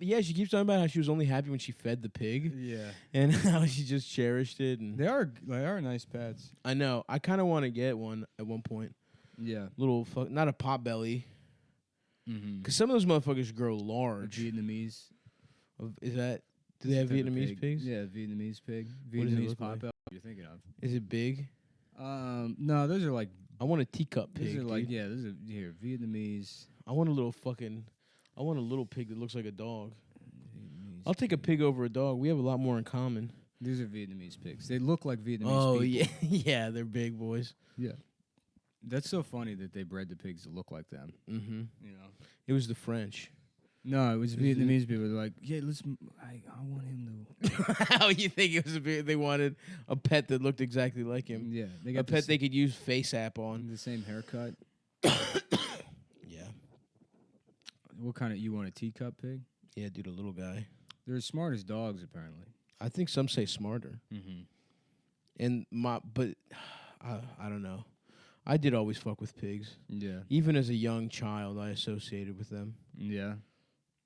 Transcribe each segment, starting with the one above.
Yeah, she keeps talking about how she was only happy when she fed the pig. Yeah. And how she just cherished it. And They are nice pets. I know. I kind of want to get one at one point. Yeah. Not a pot belly. Mm-hmm. Because some of those motherfuckers grow large. Vietnamese. Is that... Do they have Vietnamese pigs? Yeah, Vietnamese pig. What does it Vietnamese look pot like? belly. You're thinking of? Is it big? No, those are like. I want a teacup pig. These are like dude. those are here Vietnamese. I want a little pig that looks like a dog. Vietnamese I'll take a pig over a dog. We have a lot more in common. These are Vietnamese pigs. They look like Vietnamese. Oh people. yeah, yeah, they're big boys. Yeah. That's so funny that they bred the pigs to look like them. Mm-hmm. You know. It was the French. No, it was Vietnamese people. They're like, yeah, I want him to. How you think it was they wanted a pet that looked exactly like him? Yeah, they got A pet they could use face app on. the same haircut. Yeah. What kind of you want a teacup pig? Yeah, dude, a little guy. They're as smart as dogs, apparently. I think some say smarter. Mm-hmm. And I don't know. I did always fuck with pigs. Yeah. Even as a young child, I associated with them. Yeah.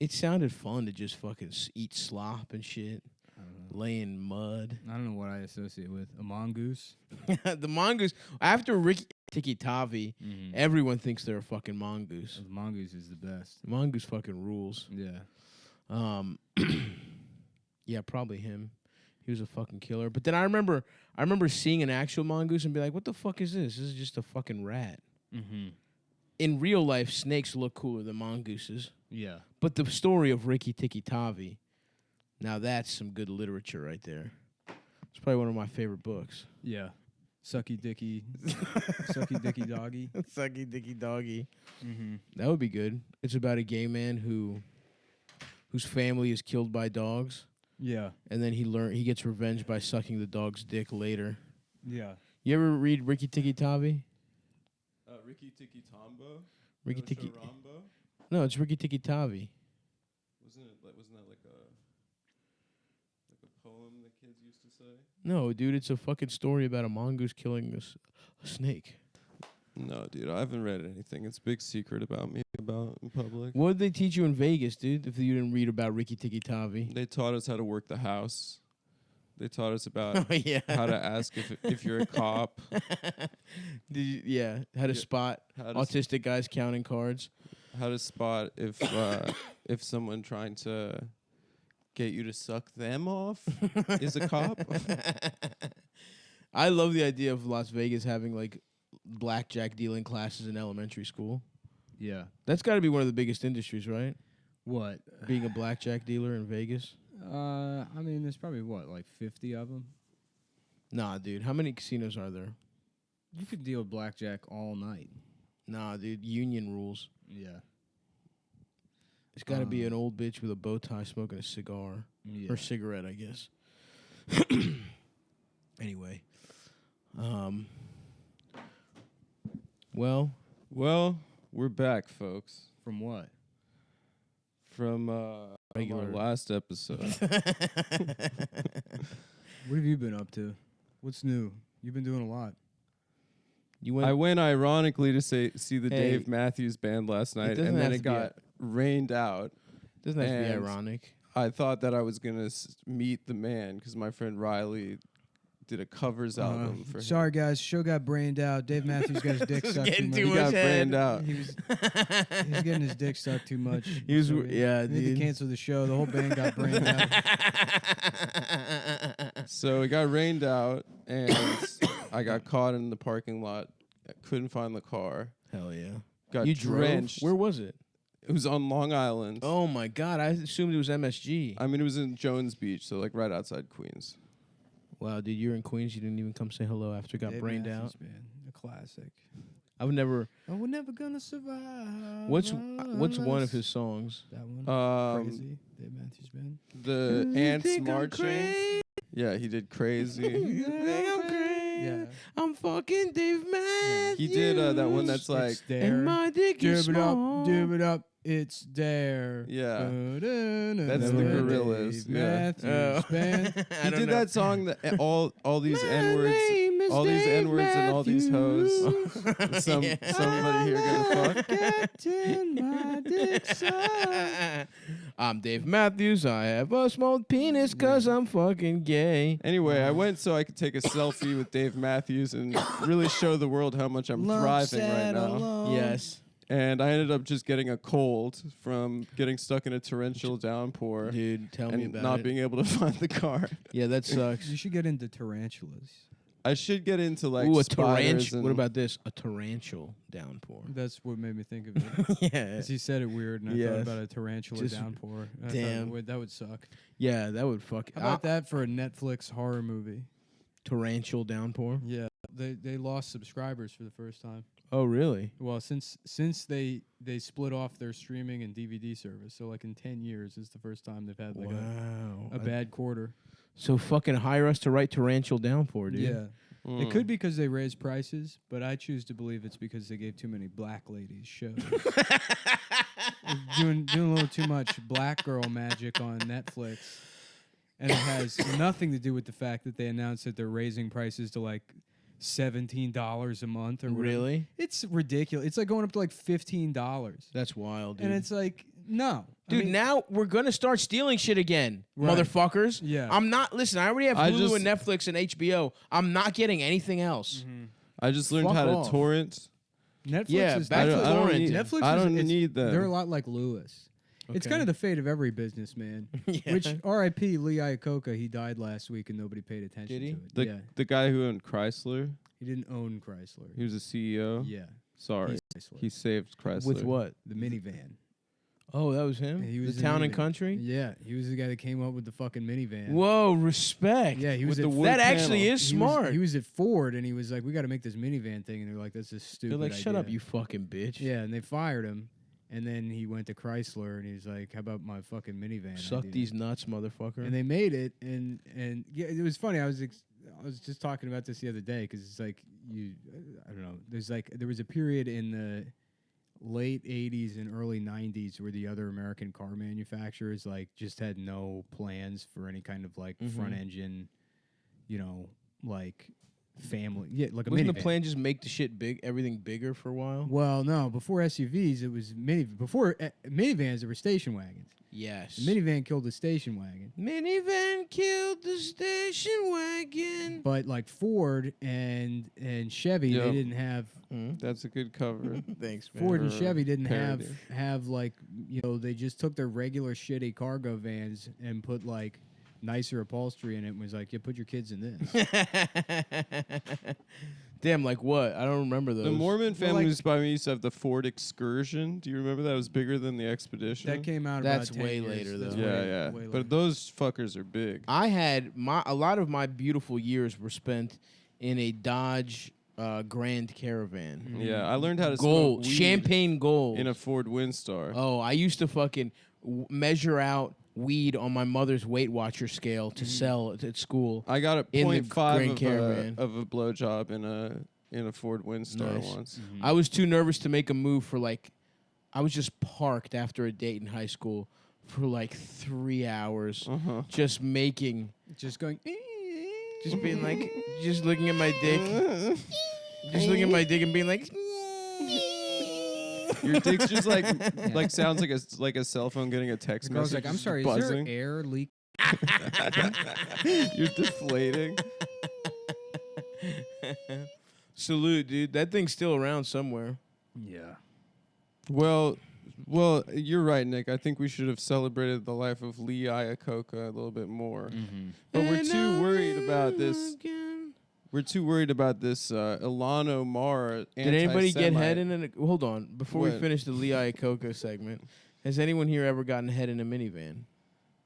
It sounded fun to just fucking eat slop and shit, lay in mud. I don't know what I associate with a mongoose. The mongoose, after Ricky Tiki Tavi, everyone thinks they're a fucking mongoose. The mongoose is the best. The mongoose fucking rules. Yeah. Yeah, probably him. He was a fucking killer. But then I remember seeing an actual mongoose and be like, what the fuck is this? This is just a fucking rat. Mm-hmm. In real life, snakes look cooler than mongooses. Yeah. But the story of Ricky Tiki Tavi, now that's some good literature right there. It's probably one of my favorite books. Yeah. Sucky Dicky. Sucky Dicky Doggy. Sucky Dicky Doggy. Mm-hmm. That would be good. It's about a gay man whose family is killed by dogs. Yeah. And then he gets revenge by sucking the dog's dick later. Yeah. You ever read Ricky Tiki Tavi? Ricky Tiki Tombo? Ricky Tiki. Rambo? No, it's Ricky Tiki Tavi. Wasn't that like a poem that kids used to say? No, dude, it's a fucking story about a mongoose killing a snake. No, dude, I haven't read anything. It's a big secret about me in public. What did they teach you in Vegas, dude, if you didn't read about Ricky Tiki Tavi? They taught us how to work the house. They taught us about Oh, yeah. how to ask if you're a cop. How to spot autistic guys counting cards. How to spot if someone trying to get you to suck them off is a cop. I love the idea of Las Vegas having like blackjack dealing classes in elementary school. Yeah. That's got to be one of the biggest industries, right? What? Being a blackjack dealer in Vegas? I mean, there's probably, like 50 of them? Nah, dude. How many casinos are there? You could deal blackjack all night. Nah, dude. Union rules. Yeah. It's got to be an old bitch with a bow tie smoking a cigar. Yeah. Or cigarette, I guess. Anyway. Well, we're back, folks. From what? From our last episode. What have you been up to? What's new? You've been doing a lot. I went ironically to see the Dave Matthews Band last night, and then it got rained out. Doesn't have to be ironic. I thought that I was going to meet the man because my friend Riley did a covers album for him. Sorry, guys. Show got brained out. Dave Matthews got his dick sucked too much. He got brained out. He was getting his dick sucked too much. He was, We had to cancel the show. The whole band got brained out. So it got rained out, and I got caught in the parking lot. I couldn't find the car. Hell yeah. Got you drenched. Drove? Where was it? It was on Long Island. Oh, my God. I assumed it was MSG. I mean, it was in Jones Beach, so like right outside Queens. Wow, dude, you're in Queens. You didn't even come say hello after it got brained out. Man, a classic. I would never. Oh, we're never gonna survive. What's one of his songs? That one. Crazy. Dave Matthews Band. The Ants Marching. Yeah, he did Crazy. Yeah. I'm fucking Dave Matthews. He did that one that's like. It's there. And my dick is small. Dib it up. It's there. Yeah. That's the Gorillaz. Dave Yeah. Matthews Band. He did that song that all these N-words, all these N-words and all these hoes. Somebody here gonna fuck. I I'm Dave Matthews. I have a small penis because I'm fucking gay. Anyway, I went so I could take a selfie with Dave Matthews and really show the world how much I'm thriving right now. Yes. And I ended up just getting a cold from getting stuck in a torrential downpour. Dude, tell me and about not it. being able to find the car. Yeah, that sucks. You should get into tarantulas. I should get into like Ooh, a spiders tarantula. What about this? A torrential downpour. That's what made me think of it. Yeah. 'Cause he said it weird, and I Yes. thought about a tarantula Just- downpour. I thought, damn. "Wait, that would suck." Yeah, that would fuck. How about that for a Netflix horror movie? Torrential downpour. Yeah, they lost subscribers for the first time. Oh, really? Well, since they split off their streaming and DVD service, so like in 10 years, it's the first time they've had like Wow. a bad quarter. So fucking hire us to write torrential downpour, dude. Yeah. It could be because they raised prices, but I choose to believe it's because they gave too many black ladies shows. doing a little too much black girl magic on Netflix. And it has nothing to do with the fact that they announced that they're raising prices to like $17 a month or whatever. Really? It's ridiculous. It's like going up to like $15. That's wild, dude. And it's like, no. Dude, now we're gonna start stealing shit again, Right. motherfuckers. Yeah. I'm not. Listen, I already have I Hulu just- and Netflix and HBO. I'm not getting anything else. I just learned Fuck how to off. torrent. Netflix Yeah, is back to I don't torrent. need, Netflix I is- don't it's- need that. They're a lot like Lewis. It's Okay. kind of the fate of every businessman. Yeah. Which R.I.P. Lee Iacocca, he died last week and nobody paid attention Did he? to it. The Yeah, the guy who owned Chrysler, he didn't own Chrysler. he was a CEO. Yeah, Sorry, Chrysler. he saved Chrysler. With what? the minivan. Oh, that was him. He was the the Town and minivan. Country. Yeah, he was the guy that came up with the fucking minivan. Whoa, respect. Yeah, he was With at the wood that actually panel. is smart. He was at Ford and he was like, "We got to make this minivan thing," and they're like, "That's a stupid." They're like, shut up, idea." you fucking bitch. Yeah, and they fired him. And then he went to Chrysler and he's like, "How about my fucking minivan?" Suck idea?" these nuts, motherfucker. And they made it, and yeah, it was funny. I was just talking about this the other day because it's like I don't know. There was a period in the late '80s and early '90s where the other American car manufacturers like just had no plans for any kind of like front engine, like family. Yeah, like a Wasn't minivan. the plan just make the shit big, everything bigger for a while? Well, no. Before SUVs, it was Before minivans, there were station wagons. Yes. The minivan killed the station wagon. Minivan killed the station wagon. But like Ford and Chevy, Yep. they didn't have That's a good cover. Thanks, man. Ford and Or Chevy didn't parody. have like they just took their regular shitty cargo vans and put like nicer upholstery in it and was like, yeah, put your kids in this. Damn, like what? I don't remember those. The Mormon Well, family like- was by me used to have the Ford Excursion. Do you remember that? It was bigger than the Expedition. That came out That's about 10 way years. later, That's though. yeah, way- yeah. way later. But those fuckers are big. I had a lot of my beautiful years were spent in a Dodge Grand Caravan. Yeah, I learned how to Gold, smoke weed champagne gold. in a Ford Windstar. Oh, I used to fucking measure out weed on my mother's Weight Watcher scale to sell at school. I got a In the 0.5 Grand of Caravan. of a blowjob in a Ford Windstar Nice. once. I was too nervous to make a move for I was just parked after a date in high school for like 3 hours, just making, just going. just being like, just looking at my dick, just looking at my dick and being like. Your dick's just like sounds like a cell phone getting a text The girl's message. like, I'm just sorry, buzzing. is there air leak? You're deflating. Salute, dude. That thing's still around somewhere. Yeah. Well, you're right, Nick. I think we should have celebrated the life of Lee Iacocca a little bit more. But we're too worried about this. We're too worried about this Ilano Mar. Did anybody get anti-Semite. head in a... Hold on. Before we What? finish the Lee Iacocca segment, has anyone here ever gotten head in a minivan?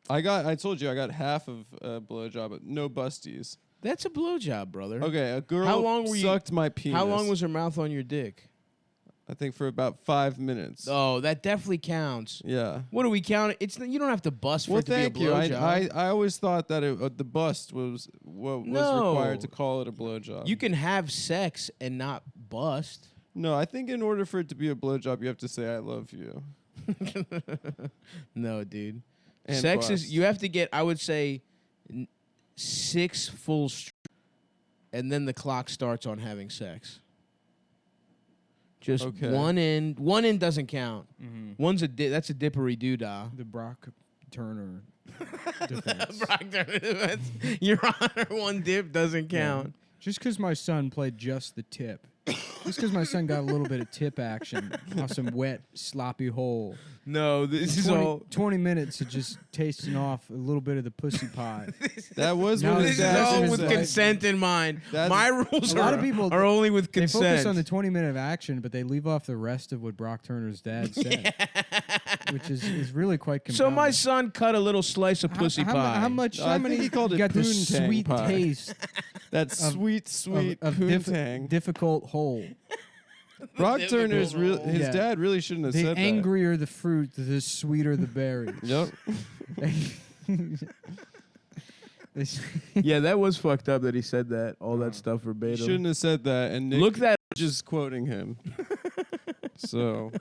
I told you I got half of a blowjob, but no busties. That's a blowjob, brother. Okay, a girl How long were you- sucked my penis. How long was her mouth on your dick? I think for about 5 minutes. Oh, that definitely counts. Yeah. What do we count? You don't have to bust for Well, it to be a thank you. blowjob. I always thought that the bust was what was No. required to call it a blowjob. You can have sex and not bust. No, I think in order for it to be a blowjob, you have to say "I love you." No, dude. And Sex bust. is... You have to get, I would say, 6 full... and then the clock starts on having sex. Just Okay. one end. One end doesn't count. Mm-hmm. One's that's a dippery doodah. The Brock Turner defense. Brock Turner defense. Your Honor, one dip doesn't count. Just because my son played just the tip. Just because my son got a little bit of tip action on some wet, sloppy hole. No, this is all. 20 minutes of just tasting off a little bit of the pussy pie. That was Now what This his is That's all dad with said. consent in mind. That's- My rules A lot are, of people- are only with They consent. focus on the 20-minute of action, but they leave off the rest of what Brock Turner's dad said, which is really quite compelling. So my son cut a little slice of pussy pie. How much? I How think many? he called it got the poontang sweet pie. taste That sweet of poontang. difficult hole. Brock Turner's real. His Yeah. dad really shouldn't have The said angrier the fruit, the sweeter the berries. that. Yep. Yeah, that was fucked up that he said that. All that stuff He verbatim. shouldn't have said that. And Nick Look that. just quoting him. So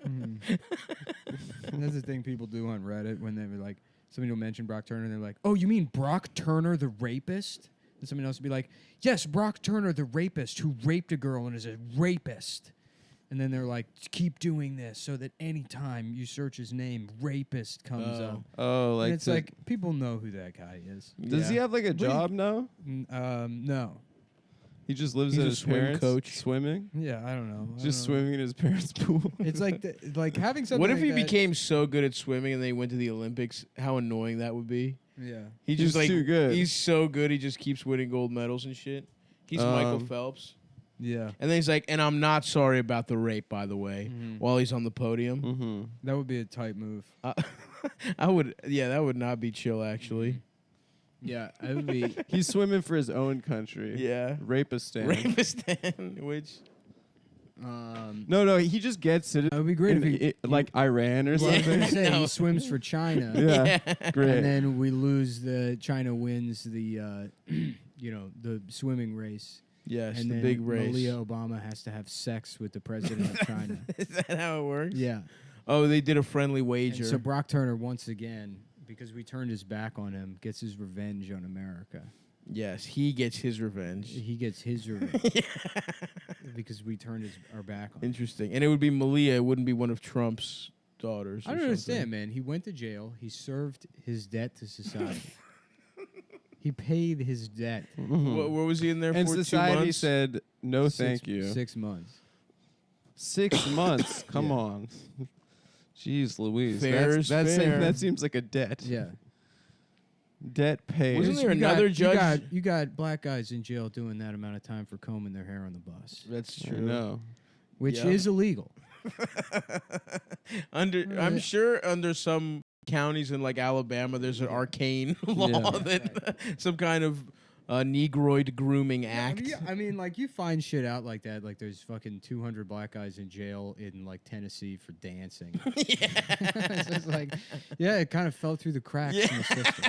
That's the thing people do on Reddit when they're like, somebody will mention Brock Turner, and they're like, "Oh, you mean Brock Turner, the rapist?" And somebody else will be like, "Yes, Brock Turner, the rapist who raped a girl and is a rapist." And then they're like, "Keep doing this so that anytime you search his name, rapist comes Oh. up." oh, like And it's to- like people know who that guy is. does he have like a job now? No. He just lives He's at a his swim parents coach. swimming. Yeah, I don't know. Just swimming in his parents' pool. It's like like having something. What if like he that- became so good at swimming and they went to the Olympics? How annoying that would be. Yeah. He He's just like too good. He's so good. He just keeps winning gold medals and shit. He's Michael Um, Phelps. Yeah. And then he's like, and I'm not sorry about the rape, by the way, while he's on the podium. Mm-hmm. That would be a tight move. I would, yeah, that would not be chill, actually. Yeah, it would be. He's swimming for his own country. Yeah. Rapistan. Rapistan, which. No, he just gets it. It would be great if he, like Iran or well, I was something. gonna say No. he swims for China. Yeah, great. And then we lose China wins the the swimming race. Yes, and the then big race. Malia Obama has to have sex with the president of China. Is that how it works? Yeah. Oh, they did a friendly wager. And so Brock Turner once again, because we turned his back on him, gets his revenge on America. Yes, he gets his revenge. He gets his revenge because we turned our back on him. Interesting. And it would be Malia. It wouldn't be one of Trump's daughters. I don't understand, man. He went to jail. He served his debt to society. He paid his debt. What was he in there And for? 2 society months? said, no, thank you. 6 months. 6 months. Come Yeah. on. Jeez Louise. Fair is fair. That seems like a debt. Yeah. Debt paid. Wasn't there You got- another judge? You got black guys in jail doing that amount of time for combing their hair on the bus, That's I true. know. which Yeah. is illegal. I'm sure under some counties in like Alabama, there's an arcane law Yeah. that some kind of Negroid grooming act. I mean, like you find shit out like that. Like there's fucking 200 black guys in jail in like Tennessee for dancing. It's just like, yeah, it kind of fell through the cracks in the system.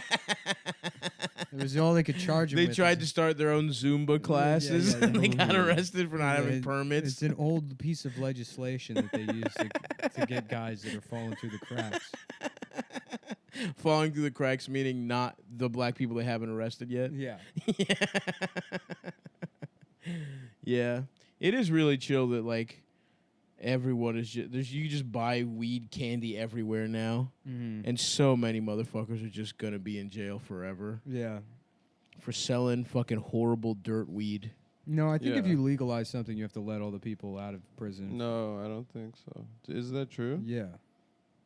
It was all they could charge him They with. tried to start their own Zumba classes, yeah, and they got yeah. arrested for not having permits. It's an old piece of legislation that they use to get guys that are falling through the cracks. Falling through the cracks, meaning not the black people they haven't arrested yet. Yeah. Yeah, it is really chill that like everyone is just you just buy weed candy everywhere now, and so many motherfuckers are just gonna be in jail forever Yeah. for selling fucking horrible dirt weed. No, I think if Yeah. you legalize something, you have to let all the people out of prison. No, I don't think so. Is that true? Yeah.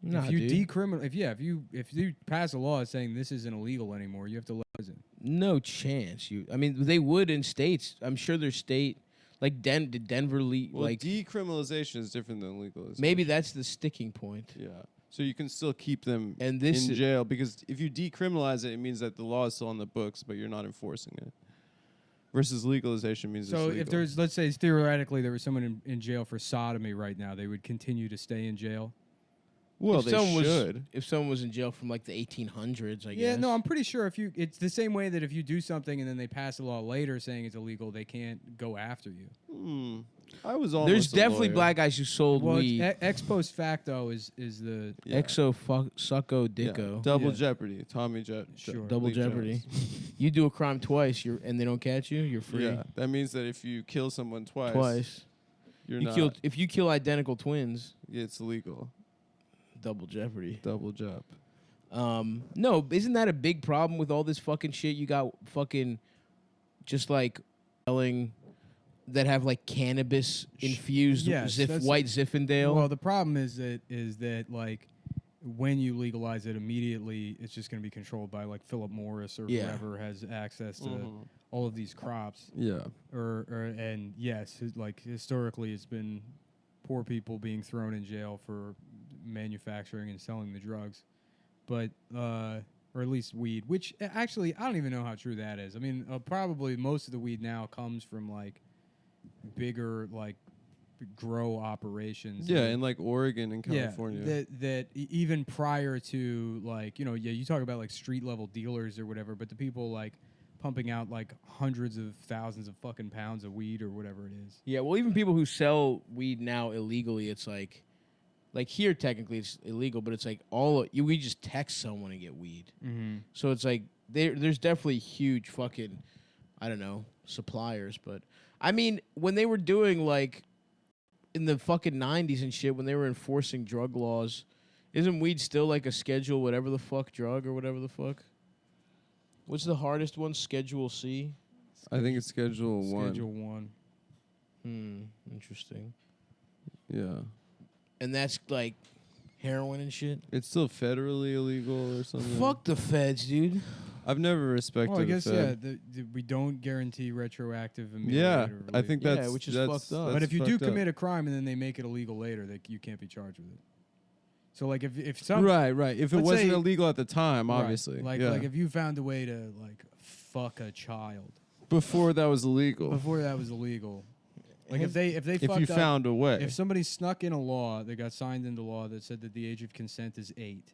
Nah, if you dude. if you pass a law saying this isn't illegal anymore, you have to let prison. No chance. I mean, they would in states. I'm sure there's state like did Denver Well, like decriminalization is different than legalization. maybe that's the sticking point. Yeah. So you can still keep them And this in i- jail because if you decriminalize it, it means that the law is still on the books, but you're not enforcing it. Versus legalization means So it's legal. if there's, let's say theoretically there was someone in jail for sodomy right now, they would continue to stay in jail. well, if they someone should. if someone was in jail from like the 1800s, I Yeah, guess. no, I'm pretty sure it's the same way that if you do something and then they pass a law later saying it's illegal, they can't go after you. I was almost. There's a definitely lawyer. black guys who sold Well, weed. ex post facto is the Yeah. Exo sucko Yeah. dicko. Double Yeah. Jeopardy. Tommy Sure. Double Lee Jeopardy. Jones. You do a crime twice, and they don't catch you, you're free. Yeah, that means that if you kill someone twice, you're You not. if you kill identical twins, It's legal. double jeopardy. Double jump. No, isn't that a big problem with all this fucking shit? You got fucking just like selling that have like cannabis infused white Zinfandel. Well, the problem is that like when you legalize it immediately, it's just going to be controlled by like Philip Morris or whoever has access to all of these crops. Yeah. And yes, like historically, it's been poor people being thrown in jail for manufacturing and selling the drugs, but or at least weed. Which actually, I don't even know how true that is. I mean, probably most of the weed now comes from like bigger like grow operations. Yeah, in like Oregon and California. Yeah, that even prior to like, you talk about like street level dealers or whatever, but the people like pumping out like hundreds of thousands of fucking pounds of weed or whatever it is. Yeah, well, even people who sell weed now illegally, it's like here technically it's illegal, but it's like we just text someone and get weed. Mm-hmm. So it's like there's definitely huge fucking, I don't know, suppliers. But I mean, when they were doing like in the fucking 90s and shit, when they were enforcing drug laws, isn't weed still like a schedule whatever the fuck drug or whatever the fuck? What's the hardest one? Schedule C? I think it's Schedule 1. Schedule 1. Interesting. Yeah. And that's like heroin and shit? It's still federally illegal or something. Fuck the feds, dude. I've never respected Well, I guess, the Fed. we don't guarantee retroactive immunity. Yeah, I think Yeah, that's which is that's- fucked up. that's But if you do fucked up. commit a crime and then they make it illegal later, you can't be charged with it. So like if some right. If it let's wasn't say- illegal at the time, right, obviously. like yeah. like if you found a way to like fuck a child before that was illegal. before that was illegal, like if they if fucked you up, found a way. if somebody snuck in a law that got signed into law that said that the age of consent is 8,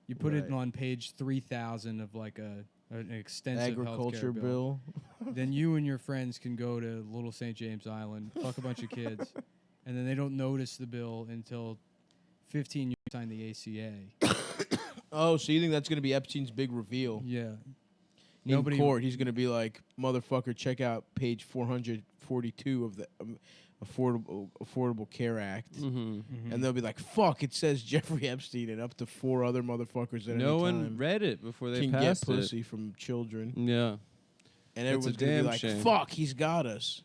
you put it Right. on page 3,000 of like an extensive Agriculture healthcare bill. then you and your friends can go to Little St. James Island, fuck a bunch of kids, and then they don't notice the bill until 15 years sign the ACA. Oh, so you think that's going to be Epstein's big reveal? Yeah. In court, he's going to be like, motherfucker, check out page 442 of the Affordable Care Act. Mm-hmm. And they'll be like, fuck, it says Jeffrey Epstein and up to 4 other motherfuckers at No any one time read it before they can get passed pussy from children. Yeah. And It's a everyone's going to be damn like, shame. fuck, he's got us.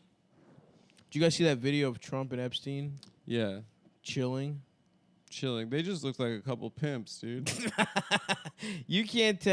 Did you guys see that video of Trump and Epstein Yeah. chilling? Chilling. They just look like a couple pimps, dude. You can't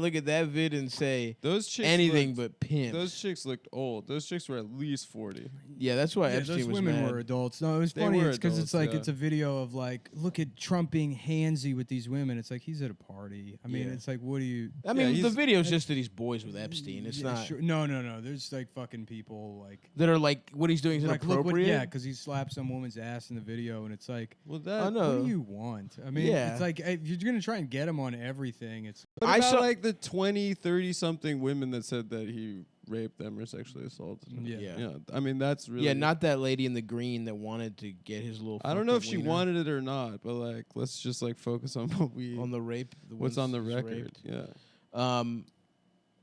look at that vid and say Those chicks anything looked, but pimps. Those chicks looked old. Those chicks were at least 40. Yeah, that's why Yeah, Epstein those was women mad. were adults. No, it was They funny. were It's because it's adults, like yeah. it's a video of like, look at Trump being handsy with these women. It's like he's at a party. I mean, Yeah. it's like, what do you? I mean, the he's- video's just that he's boys with Epstein. It's Yeah, not sure. No. There's like fucking people like. that are like what he's doing is Like, look inappropriate. yeah, because he slapped some woman's ass in the video, and it's like, Well, I that. know. what do you want? I mean, Yeah. it's like if you're gonna try and get him on everything, it's What I about saw- like the 20, 30 something women that said that he raped them or sexually assaulted them? Yeah. Yeah. Yeah. I mean, that's really. Yeah, not that lady in the green that wanted to get his little. I don't know if fucked she up wiener wanted it or not, but like, let's just like focus on what we. on the rape. what's on the was record? raped. Yeah.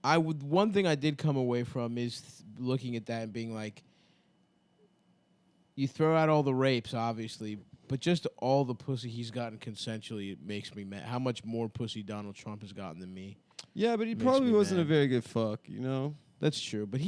One thing I did come away from is looking at that and being like, you throw out all the rapes, obviously, but just all the pussy he's gotten consensually, it makes me mad. How much more pussy Donald Trump has gotten than me? Yeah, but he Makes probably me wasn't a mad. very good fuck. You know, That's true, but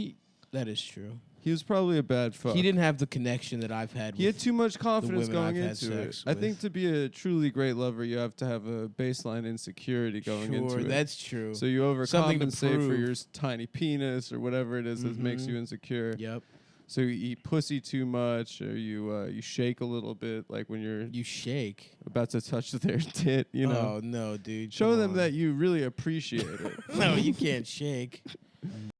that is true. he was probably a bad fuck. He didn't have the connection that I've had. He had too much confidence women going I've had into it. sex I with. think to be a truly great lover, you have to have a baseline insecurity going into Sure, it. that's true. So you Something to overcompensate for prove. your tiny penis or whatever it is that makes Mhm. you insecure. Yep. So you eat pussy too much, or you shake a little bit, like when you're You shake. about to touch their tit. You know, Oh no, dude. show come them on. that you really appreciate it. No, you can't shake.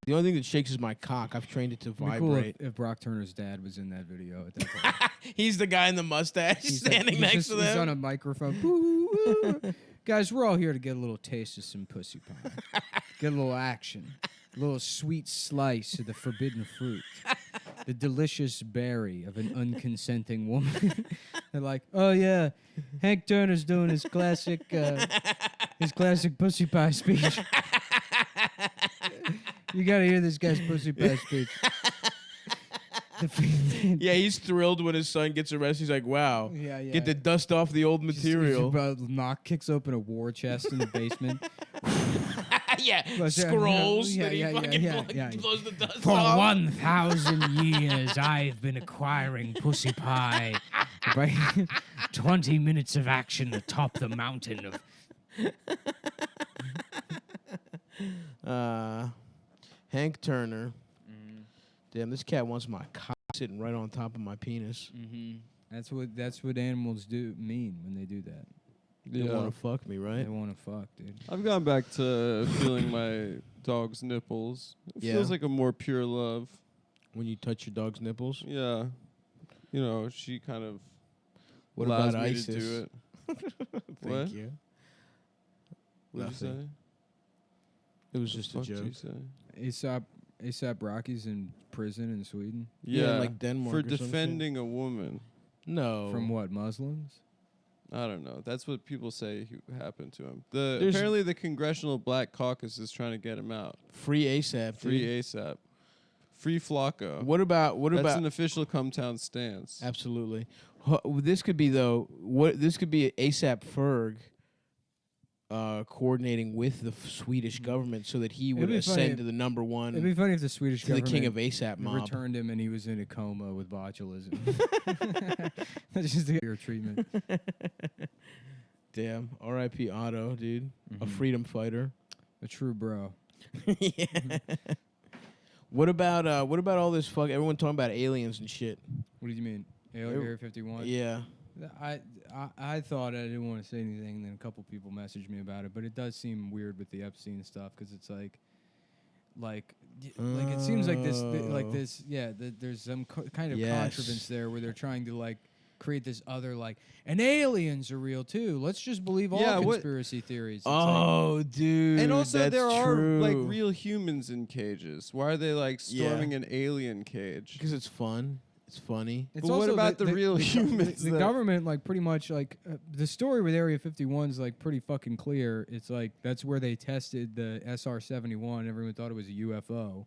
The only thing that shakes is my cock. I've trained it to It'd be cool vibrate. if Brock Turner's dad was in that video at that point. He's the guy in the mustache He's like- standing he's next just- to He's on them. a microphone. Boo, woo. Guys, we're all here to get a little taste of some pussy pie. Get a little action. A little sweet slice of the forbidden fruit. The delicious berry of an unconsenting woman. They're like, oh yeah, Hank Turner's doing his classic pussy pie speech. You gotta hear this guy's pussy pie speech. Yeah, he's thrilled when his son gets arrested. He's like, wow, Yeah, yeah. get the dust off the old material. Kicks open a war chest in the basement. Yeah, But, scrolls yeah, that he yeah, yeah, fucking yeah. blows the dust For off. 1,000 years, I've been acquiring pussy pie. By 20 minutes of action atop the mountain of... Hank Turner. Damn, this cat wants my cock sitting right on top of my penis. That's what animals mean when they do that. They want to fuck me, right? They want to fuck, dude. I've gone back to feeling my dog's nipples. It feels like a more pure love. When you touch your dog's nipples? Yeah. You know, she kind of What allows about me ISIS? to do it. Thank What? you. What did you say? It was just a What the fuck joke. did you say? ASAP Rocky's in prison in Sweden. Yeah, like Denmark for or some shit. defending a woman. No. From what, Muslims? I don't know. That's what people say happened to him. There's- Apparently, the Congressional Black Caucus is trying to get him out. Free ASAP. Free dude. ASAP. Free Flacco. What about That's an official come town stance. Absolutely. This could be this could be ASAP Ferg coordinating with the Swedish government so that he would be funny ascend if- to the number one, It'd be funny if the Swedish to the government king of ASAP mob. returned him and he was in a coma with botulism. That's just your treatment. Damn. R.I.P. Otto, dude. A Mhm. freedom fighter. A true bro. Yeah. What about all this fuck? Everyone talking about aliens and shit. What do you mean? Area 51? Yeah. I thought I didn't want to say anything, and then a couple people messaged me about it, but it does seem weird with the Epstein stuff because it's like it seems like there's some kind of contrivance there where they're trying to like create this other like, and aliens are real too. Let's just believe all conspiracy theories. It's Dude. And also, that's there true. are like real humans in cages. Why are they like storming an alien cage? Because it's fun. It's funny. It's But what also about the real humans The that- government, like, pretty much, like, the story with Area 51 is, like, pretty fucking clear. It's, like, that's where they tested the SR-71. Everyone thought it was a UFO.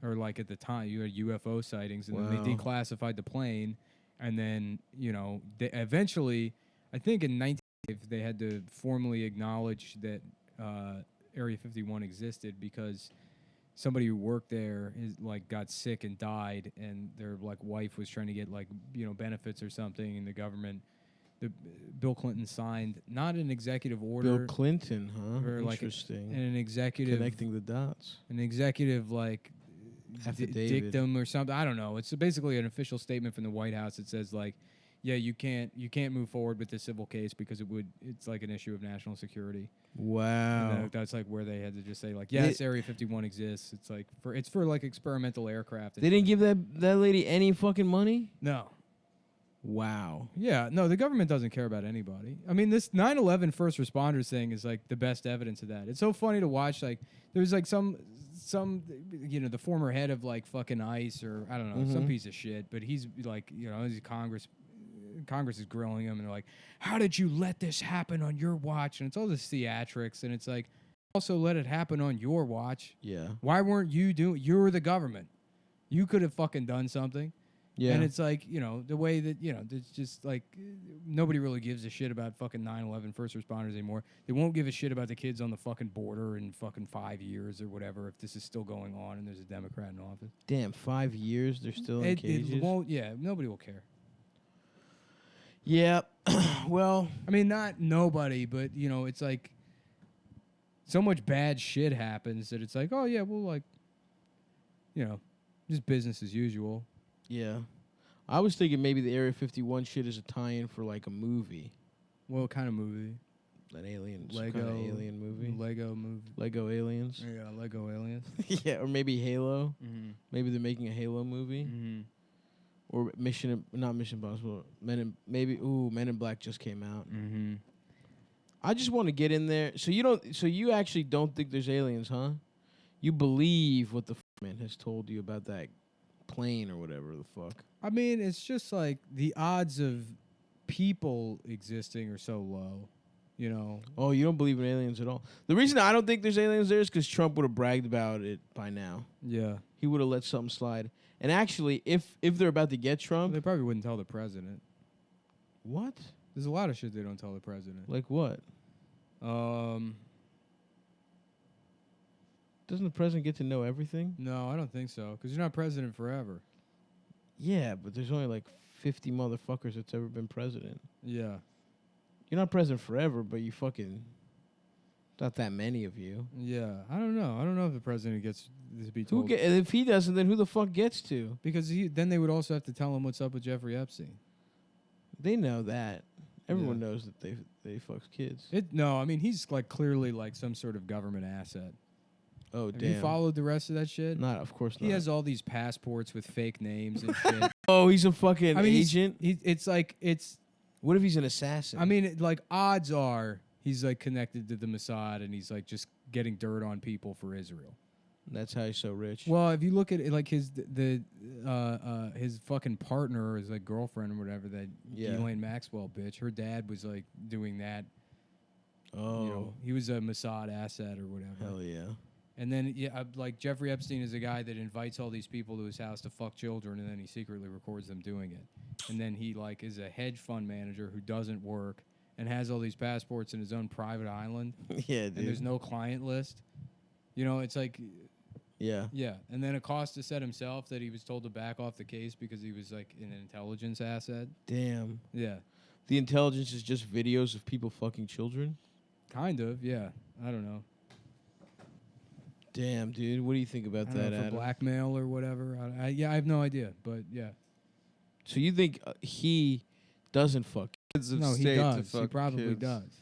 Or, like, at the time, you had UFO sightings. And then they declassified the plane. And then, you know, they eventually, I think in 1995, they had to formally acknowledge that Area 51 existed because somebody who worked there got sick and died, and their like wife was trying to get like benefits or something, and the government, Bill Clinton signed not an executive order. Bill Clinton, huh? Or like Interesting. an executive Connecting the dots. an executive like Affidavit. dictum or something. I don't know. It's basically an official statement from the White House that says like, yeah, you can't move forward with the civil case because it's like an issue of national security. Wow. And that's like where they had to just say like, yes, Area 51 exists. It's like for like experimental aircraft. They didn't give that lady any fucking money? No. Wow. Yeah, no, the government doesn't care about anybody. I mean, this 9/11 first responders thing is like the best evidence of that. It's so funny to watch. Like, there's like some the former head of like fucking ICE or I don't know, some piece of shit, but he's like, he's Congress is grilling him and they're like, how did you let this happen on your watch? And it's all this theatrics, and it's like, also let it happen on your watch. Yeah. Why weren't you you're the government. You could have fucking done something. Yeah. And it's like, the way that, it's just like nobody really gives a shit about fucking 9/11 first responders anymore. They won't give a shit about the kids on the fucking border in fucking 5 years or whatever if this is still going on and there's a Democrat in office. Damn, 5 years they're still in cages? It won't, nobody will care. Yeah. Well, I mean, not nobody, but, it's like so much bad shit happens that it's like, oh, yeah, well, like, just business as usual. yeah. I was thinking maybe the Area 51 shit is a tie-in for like a movie. What kind of movie? An alien, some Lego kind of alien movie. Lego movie. Lego aliens. Yeah, Lego aliens. Yeah, or maybe Halo. Mm-hmm. Maybe they're making a Halo movie. Mm-hmm. Or not Mission Impossible. Men in Black just came out. Mm-hmm. I just want to get in there. So you actually don't think there's aliens, huh? You believe what the man has told you about that plane or whatever the fuck. I mean, it's just like the odds of people existing are so low. You know. Oh, you don't believe in aliens at all? The reason I don't think there's aliens there is because Trump would have bragged about it by now. Yeah. He would have let something slide. And actually, if they're about to get Well, Trump, they probably wouldn't tell the president. what? There's a lot of shit they don't tell the president. Like what? Doesn't the president get to know everything? No, I don't think so. Because you're not president forever. Yeah, but there's only like 50 motherfuckers that's ever been president. Yeah. You're not president forever, but you fucking... Not that many of you. Yeah. I don't know. I don't know if the president gets to be told. If he doesn't, then who the fuck gets to? Because then they would also have to tell him what's up with Jeffrey Epstein. They know that. Everyone knows that they fucks kids. No, I mean, he's like clearly like some sort of government asset. Oh, Have damn. you followed the rest of that shit? Not, of course not. He has all these passports with fake names and shit. Oh, he's a fucking agent? It's like, What if he's an assassin? I mean, like, odds are he's like connected to the Mossad and he's like just getting dirt on people for Israel. That's how he's so rich. Well, if you look at it, like his fucking partner or his like girlfriend or whatever, that Ghislaine Maxwell bitch, her dad was like doing that. Oh. You know, he was a Mossad asset or whatever. Hell yeah. And then, like Jeffrey Epstein is a guy that invites all these people to his house to fuck children, and then he secretly records them doing it. And then he like is a hedge fund manager who doesn't work and has all these passports in his own private island. Yeah, dude. And there's no client list. You know, it's like, yeah. And then Acosta said himself that he was told to back off the case because he was like an intelligence asset. Damn. Yeah. The intelligence is just videos of people fucking children? Kind of, yeah. I don't know. Damn, dude. What do you think about that, For Adam? blackmail or whatever. I have no idea, but yeah. So you think he doesn't fuck? Kids of No, he state to does. He fuck probably kids. does.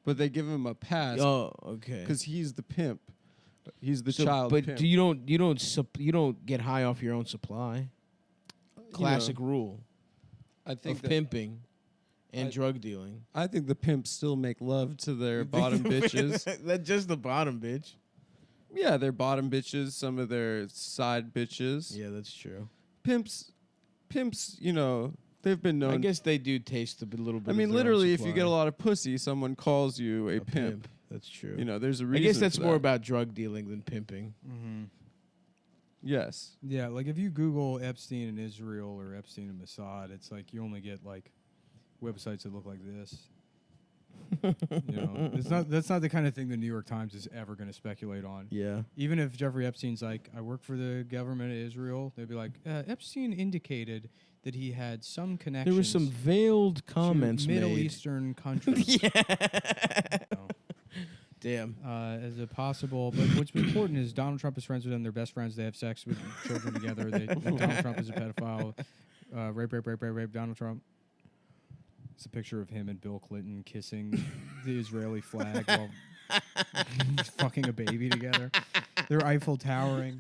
But they give him a pass Oh, okay. because he's the pimp. He's the So, child but pimp. you don't get high off your own supply. Classic rule I think of that pimping and drug dealing. I think the pimps still make love to their bottom bitches. That's just the bottom bitch. Yeah, their bottom bitches, some of their side bitches. Yeah, that's true. Pimps, you know, they've been known. I guess they do taste a little bit. I mean, of their own literally, if you supply. get a lot of pussy, someone calls you a pimp. That's true. You know, there's a I reason. guess that's for more that. about drug dealing than pimping. Mm-hmm. Yes. Yeah, like if you Google Epstein in Israel or Epstein in Mossad, it's like you only get like websites that look like this. You know, that's not the kind of thing the New York Times is ever going to speculate on. Yeah. Even if Jeffrey Epstein's like, I work for the government of Israel, they'd be like, Epstein indicated that he had some connections. There were some veiled comments to Middle made. Eastern countries. Damn. As a possible, but what's important is Donald Trump is friends with them. They're best friends. They have sex with children together. Donald Trump is a pedophile. Rape Donald Trump. It's a picture of him and Bill Clinton kissing the Israeli flag while fucking a baby together. They're Eiffel Towering.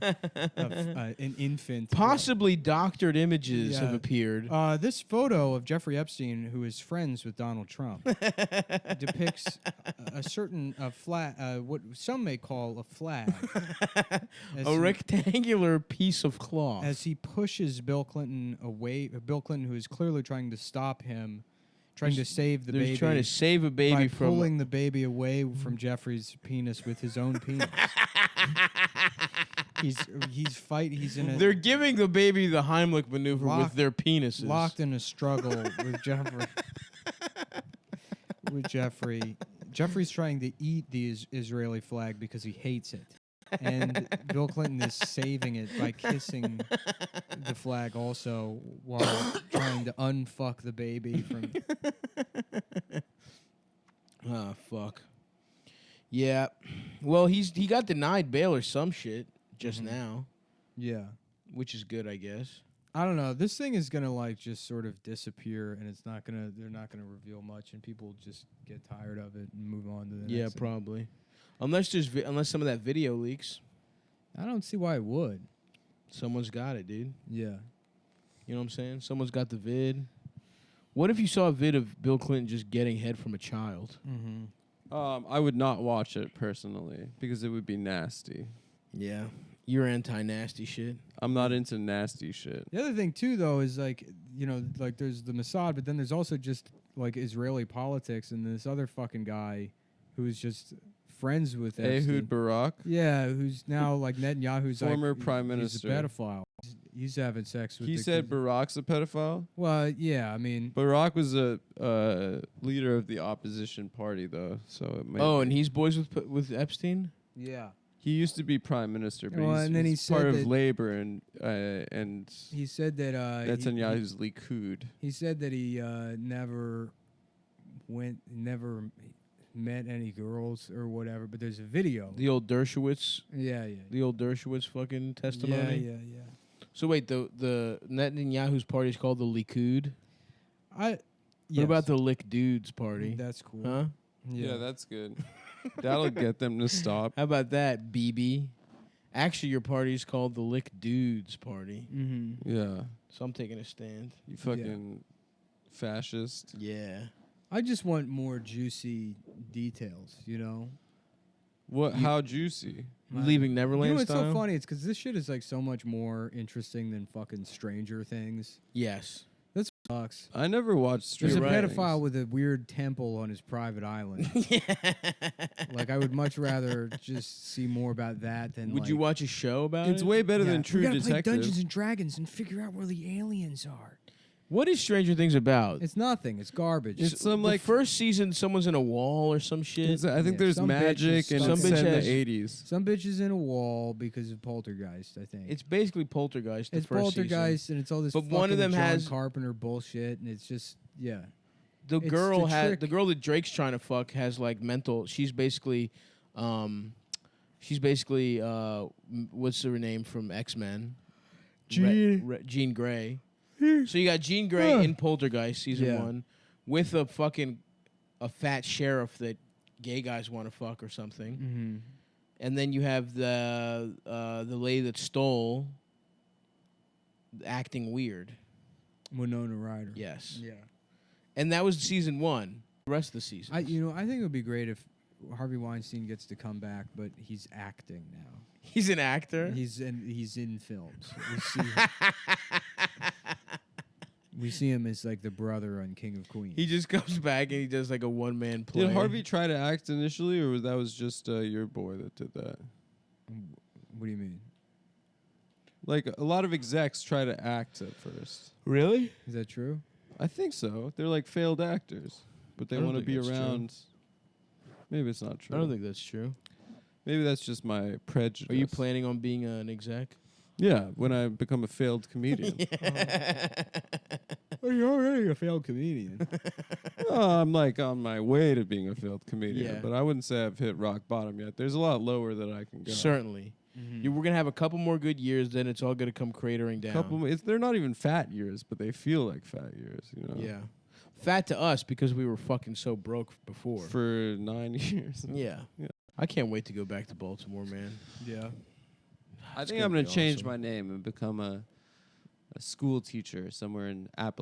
An infant. Possibly doctored images have Yeah. appeared. This photo of Jeffrey Epstein, who is friends with Donald Trump, depicts a certain flag, what some may call a flag. A rectangular piece of cloth. As he pushes Bill Clinton away, Bill Clinton, who is clearly trying to stop him, trying to save the They're baby. trying to save a baby by from pulling the baby away from Jeffrey's penis with his own penis. He's in a They're giving the baby the Heimlich maneuver with Locked- their penises. locked in a struggle with Jeffrey. With Jeffrey. Jeffrey's trying to eat the Israeli flag because he hates it. And Bill Clinton is saving it by kissing the flag also while trying to unfuck the baby from... Ah, fuck. Yeah. Well, he got denied bail or some shit just now, Yeah. which is good, I guess. I don't know. This thing is going to like just sort of disappear and they're not going to reveal much and people just get tired of it and move on to the Yeah, next thing. probably. Unless some of that video leaks. I don't see why it would. Someone's got it, dude. Yeah. You know what I'm saying? Someone's got the vid. What if you saw a vid of Bill Clinton just getting head from a child? Mm-hmm. I would not watch it personally because it would be nasty. Yeah. You're anti-nasty shit. I'm not into nasty shit. The other thing too, though, is like, you know, like there's the Mossad, but then there's also just like Israeli politics, and this other fucking guy who's just friends with Epstein. Ehud Barak. Yeah, who's now like Netanyahu's Former like, prime He's minister. a pedophile. He's having sex with. He said Barak's a pedophile. Well, yeah, I mean, Barak was a leader of the opposition party, though. So it may Oh, and he's boys with Epstein. yeah. he used to be prime minister, but Well, he's, and then he he's part said of that- Labor and He said that Netanyahu's Likud. he said that he never met any girls or whatever. But there's a video. The old Dershowitz, Yeah. the old Dershowitz fucking testimony. Yeah. So wait, the Netanyahu's party is called the Likud. What Yes. about the Lick Dudes party? That's cool. Huh? Yeah, that's good. That'll get them to stop. How about that, BB? Actually, your party is called the Lick Dudes party. Mm-hmm. Yeah, So I'm taking a stand. you fucking fascist. Yeah. I just want more juicy details, you know? What? How juicy? Leaving Neverland You know what's style? so funny? It's because this shit is like so much more interesting than fucking Stranger Things. Yes. That's what sucks. I never watched. There's Stranger a Things. pedophile with a weird temple on his private island. Like, I would much rather just see more about that than. Would you watch a show about It's it? way better Yeah. than We True gotta play Detective. Dungeons and Dragons and figure out where the aliens are. What is Stranger Things about? It's nothing. It's garbage. It's some the like first season, someone's in a wall or some shit. I think Yeah, there's some bitch magic is and stuck- it's Some set bitch in has- the 80s. Some bitches in a wall because of Poltergeist, I think. It's basically Poltergeist. The It's first Poltergeist, and it's all this But one of fucking them John has- Carpenter bullshit, and it's just, yeah. Season. The it's girl the has trick. the girl that Drake's trying to fuck has like mental. She's basically, what's her name from X-Men? Jean Grey. So you got Jean Grey in Poltergeist season Yeah. 1 with a fat sheriff that gay guys want to fuck or something. Mm-hmm. And then you have the lady that stole acting weird. Winona Ryder. Yes. Yeah. And that was season 1. The rest of the season. I think it would be great if Harvey Weinstein gets to come back, but he's acting now. He's an actor. He's in films. We see him as like the brother on King of Queens. He just comes back and he does like a one-man play. Did Harvey try to act initially, or that was just your boy that did that? What do you mean? Like a lot of execs try to act at first. Really? Is that true? I think so. They're like failed actors, but they I don't want to think be that's true. around. Maybe it's not true. I don't think that's true. Maybe that's just my prejudice. Are you planning on being an exec? Yeah, when I become a failed comedian. Well, you're already a failed comedian. Well, I'm like on my way to being a failed comedian, Yeah. but I wouldn't say I've hit rock bottom yet. There's a lot lower that I can go. Certainly. Mm-hmm. We're going to have a couple more good years, then it's all going to come cratering down. They're not even fat years, but they feel like fat years. You know. Yeah. Fat to us because we were fucking so broke before. For 9 years. Yeah. Yeah. I can't wait to go back to Baltimore, man. Yeah. I It's think gonna I'm going be to change awesome. my name and become a school teacher somewhere in Appalachia.